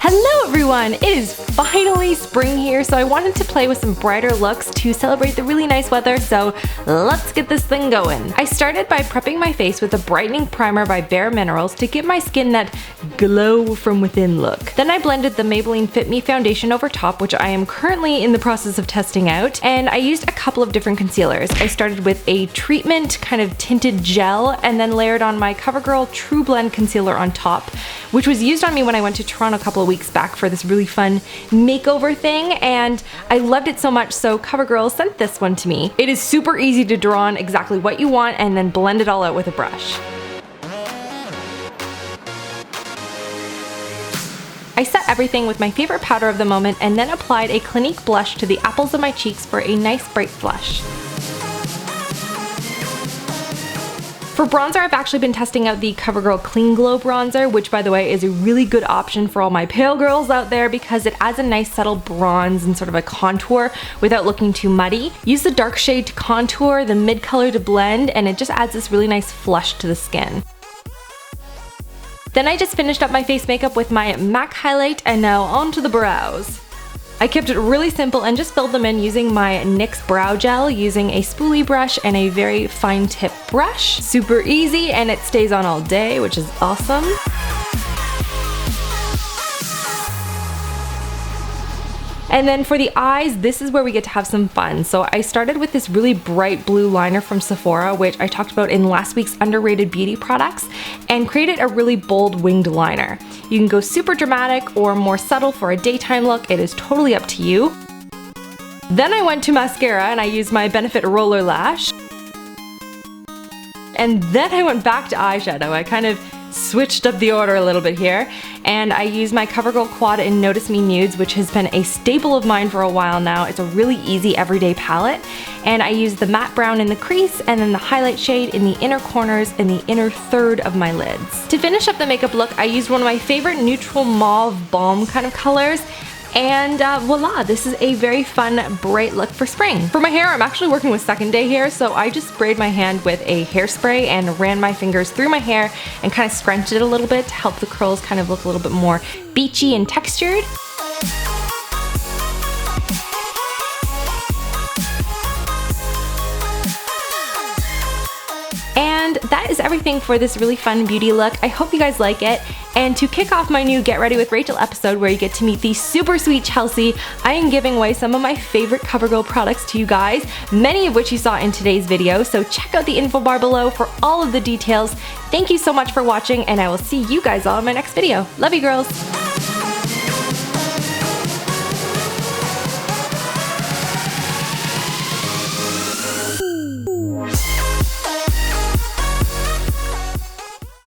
Hello everyone! It is finally spring here, so I wanted to play with some brighter looks to celebrate the really nice weather, so let's get this thing going. I started by prepping my face with a brightening primer by Bare Minerals to give my skin that glow from within look. Then I blended the Maybelline Fit Me foundation over top, which I am currently in the process of testing out, and I used a couple of different concealers. I started with a treatment kind of tinted gel and then layered on my CoverGirl True Blend concealer on top, which was used on me when I went to Toronto a couple of weeks back for this really fun makeover thing, and I loved it so much, so CoverGirl sent this one to me. It is super easy to draw on exactly what you want and then blend it all out with a brush. I set everything with my favorite powder of the moment and then applied a Clinique blush to the apples of my cheeks for a nice bright flush. For bronzer, I've actually been testing out the CoverGirl Clean Glow bronzer, which by the way is a really good option for all my pale girls out there because it adds a nice subtle bronze and sort of a contour without looking too muddy. Use the dark shade to contour, the mid color to blend, and it just adds this really nice flush to the skin. Then I just finished up my face makeup with my MAC highlight, and now onto the brows. I kept it really simple and just filled them in using my NYX brow gel using a spoolie brush and a very fine tip brush. Super easy, and it stays on all day, which is awesome. And then for the eyes, this is where we get to have some fun. So I started with this really bright blue liner from Sephora, which I talked about in last week's underrated beauty products, and created a really bold winged liner. You can go super dramatic or more subtle for a daytime look. It is totally up to you. Then I went to mascara and I used my Benefit Roller Lash. And then I went back to eyeshadow. I kind of switched up the order a little bit here, and I used my CoverGirl Quad in Notice Me Nudes, which has been a staple of mine for a while now. It's a really easy everyday palette, and I used the matte brown in the crease and then the highlight shade in the inner corners and the inner third of my lids. To finish up the makeup look, I used one of my favorite neutral mauve balm kind of colors, and voila, this is a very fun, bright look for spring. For my hair, I'm actually working with Second Day hair, so I just sprayed my hand with a hairspray and ran my fingers through my hair and kind of scrunched it a little bit to help the curls kind of look a little bit more beachy and textured. And that is everything for this really fun beauty look. I hope you guys like it. And to kick off my new Get Ready with Rachel episode where you get to meet the super sweet Chelsea, I am giving away some of my favorite CoverGirl products to you guys, many of which you saw in today's video, so check out the info bar below for all of the details. Thank you so much for watching, and I will see you guys all in my next video. Love you, girls!